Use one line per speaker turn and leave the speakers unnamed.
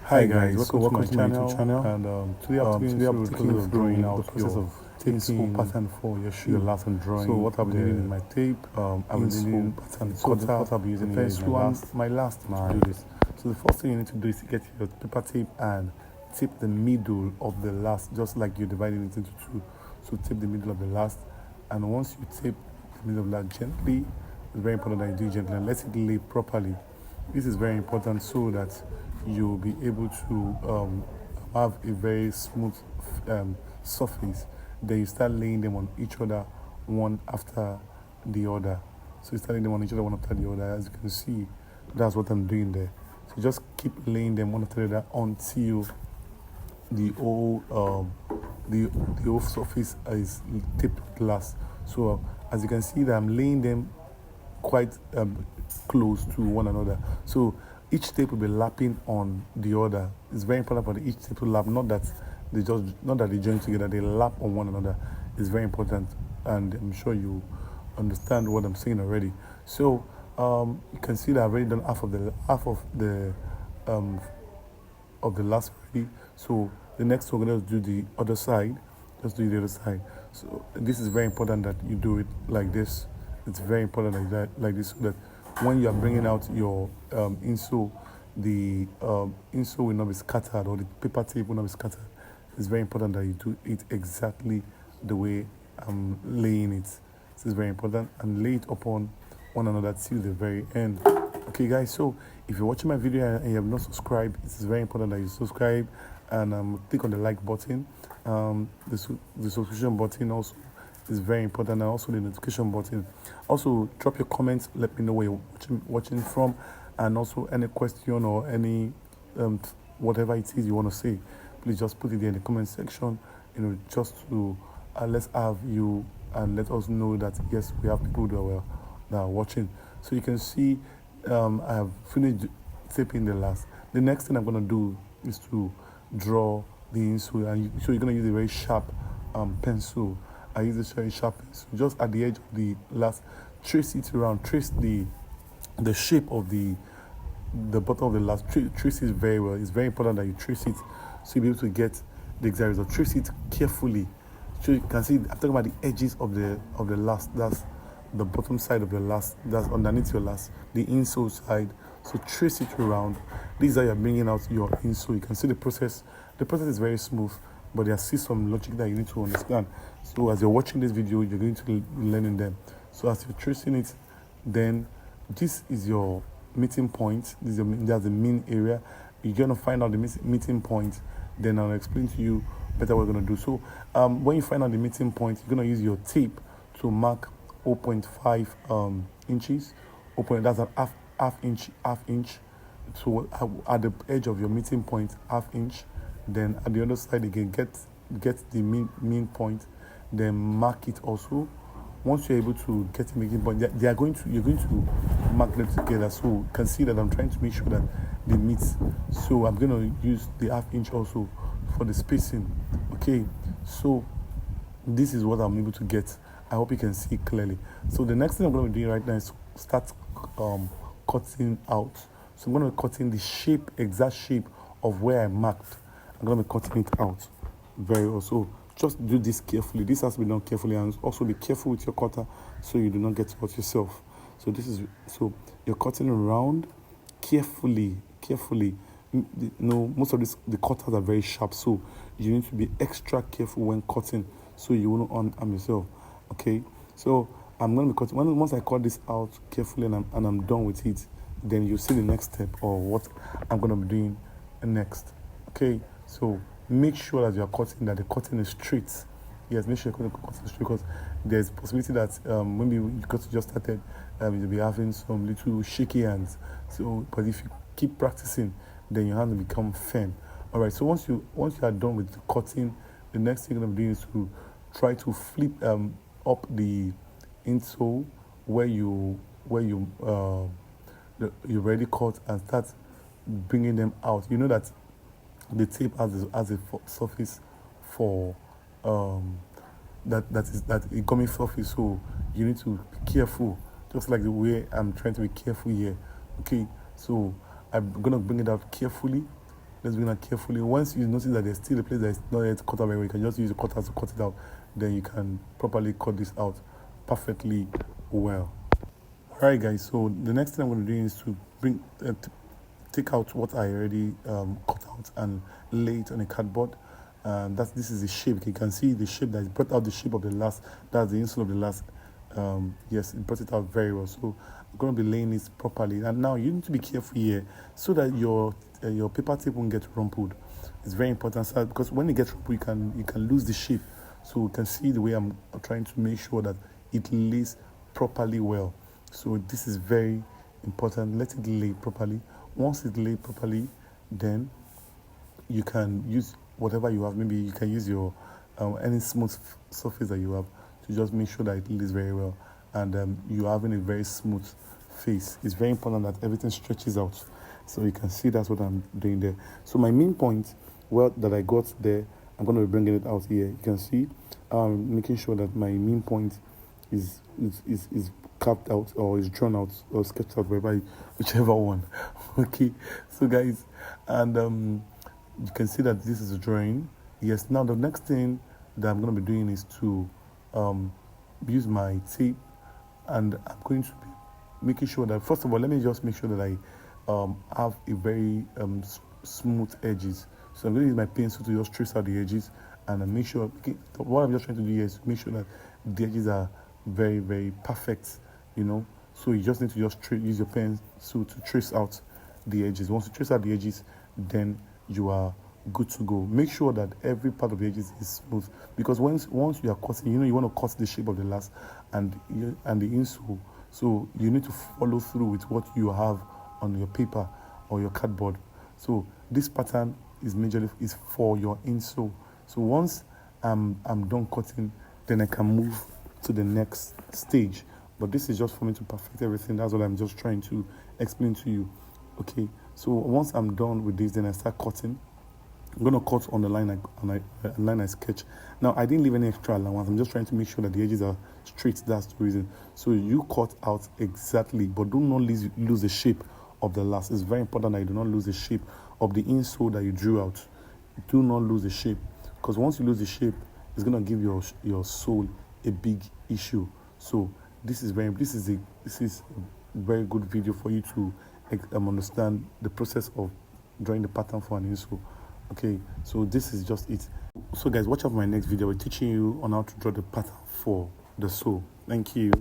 Hi guys, so welcome to my YouTube channel. And today I'm taking you through the process of taping pattern for your shoe. The last and drawing. So what I'll be needing is my tape. I'll be needing pattern cutter. What I'll be using here is my last to do this. So the first thing you need to do is to get your paper tape and tape the middle of the last, just like you're dividing it into two. So tape the middle of the last, and once you tape the middle of that gently, it's very important that you do it gently and let it lay properly. This is very important so that you'll be able to have a very smooth surface. Then you start laying them on each other one after the other. So you start laying them on each other one after the other. As you can see, that's what I'm doing there. So just keep laying them one after the other until the whole surface is taped glass. So as you can see that I'm laying them quite close to one another. So each tape will be lapping on the other. It's very important for each tape to lap, not that they join together, they lap on one another. It's very important, and I'm sure you understand what I'm saying already. So you can see that I've already done half of the last already. So the next we're going to do the other side. Let's do the other side. So this is very important that you do it like this. It's very important like this, so that when you are bringing out your insole, the insole will not be scattered, or the paper tape will not be scattered. It's very important that you do it exactly the way I'm laying it. This is very important, and lay it upon one another till the very end. Okay guys, so if you're watching my video and you have not subscribed, it is very important that you subscribe and click on the like button. The subscription button also is very important, and also the notification button. Also drop your comments, let me know where you're watching from, and also any question or any whatever it is you want to say, please just put it there in the comment section, just to let's have you and let us know that yes, we have people that are watching. So you can see I have finished taping the last. The next thing I'm going to do is to draw the insole, and so you're going to use a very sharp pencil. I use this very sharp pencil just at the edge of the last. Trace it around, trace the shape of the bottom of the last. Trace it very well. It's very important that you trace it so you'll be able to get the exact result. Trace it carefully. So you can see I'm talking about the edges of the last. That's the bottom side of the last. That's underneath your last, the insole side. So trace it around. This is how you're bringing out your insole. You can see the process. The process is very smooth, but there's still some logic that you need to understand. So as you're watching this video, you're going to be learning them. So as you're tracing it, then this is your meeting point. That's the mean area. You're going to find out the meeting point. Then I'll explain to you better what we're going to do. So when you find out the meeting point, you're going to use your tape to mark 0.5 inches. That's an half inch. So at the edge of your meeting point, half inch. Then at the other side again, get the mean point. Then mark it also. Once you're able to get the meeting point, you're going to mark them together. So you can see that I'm trying to make sure that they meet. So I'm going to use the half inch also for the spacing. Okay, so this is what I'm able to get. I hope you can see clearly. So the next thing I'm going to be doing right now is start cutting out. So I'm going to be cutting the exact shape of where I marked. I'm going to be cutting it out very well. So just do this carefully. This has to be done carefully, and also be careful with your cutter so you do not get hurt yourself. So you're cutting around carefully. Most of the cutters are very sharp, so you need to be extra careful when cutting so you won't harm yourself. Okay, so I'm going to be cutting. Once I cut this out carefully and I'm done with it, then you see the next step or what I'm going to be doing next. Okay, so make sure that that the cutting is straight. Yes, make sure you're cutting straight, because there's a possibility that maybe because you just started, you'll be having some little shaky hands. So, but if you keep practicing, then your hand will become firm. All right. So once you are done with the cutting, the next thing you're going to be doing is to try to flip up the insole where you already cut, and start bringing them out. You know that the tape has a surface for that a gummy surface, so you need to be careful, just like the way I'm trying to be careful here. Okay, so I'm gonna bring it out carefully let's begin carefully. Once you notice that there's still a place that is not yet cut out very well, you can just use the cutter to cut it out. Then you can properly cut this out perfectly well. Alright guys, so the next thing I'm going to do is to take out what I already cut out and lay it on a cardboard. This is the shape. You can see the shape that brought out the shape of the last. That's the insole of the last. Yes, it brought it out very well. So I'm going to be laying it properly. And now you need to be careful here so that your paper tape won't get rumpled. It's very important, so because when it gets rumpled, you can lose the shape. So you can see the way I'm trying to make sure that it lays properly well. So this is very important. Let it lay properly. Once it lays properly, then you can use whatever you have. Maybe you can use your any smooth surface that you have to just make sure that it lays very well, and you're having a very smooth face. It's very important that everything stretches out. So you can see that's what I'm doing there. So my main point, well, that I got there, I'm going to be bringing it out here. You can see making sure that my main point is carved out or is drawn out or sketched out, whichever one. Okay, so guys, and you can see that this is a drawing. Yes, now the next thing that I'm going to be doing is to use my tape, and I'm going to be making sure that, first of all, let me just make sure that I have a very smooth edges. So I'm going to use my pencil to just trace out the edges, and make sure, what I'm just trying to do here is make sure that the edges are very, very perfect, you know. So you just need to just use your pencil to trace out the edges. Once you trace out the edges, then you are good to go. Make sure that every part of the edges is smooth, because once you are cutting, you want to cut the shape of the last and the insole. So you need to follow through with what you have on your paper or your cardboard. So this pattern is majorly for your insole. So once I'm done cutting, then I can move to the next stage. But this is just for me to perfect everything. That's what I'm just trying to explain to you. Okay, so once I'm done with this, then I start cutting. I'm going to cut on the line I sketch. Now, I didn't leave any extra allowance. I'm just trying to make sure that the edges are straight. That's the reason. So you cut out exactly, but do not lose the shape of the last. It's very important that you do not lose the shape of the insole that you drew out. Do not lose the shape, because once you lose the shape, it's going to give your sole a big issue. So this is a very good video for you to understand the process of drawing the pattern for an insole. Okay, so this is just it. So guys, watch out for my next video. We're teaching you on how to draw the pattern for the sole. Thank you.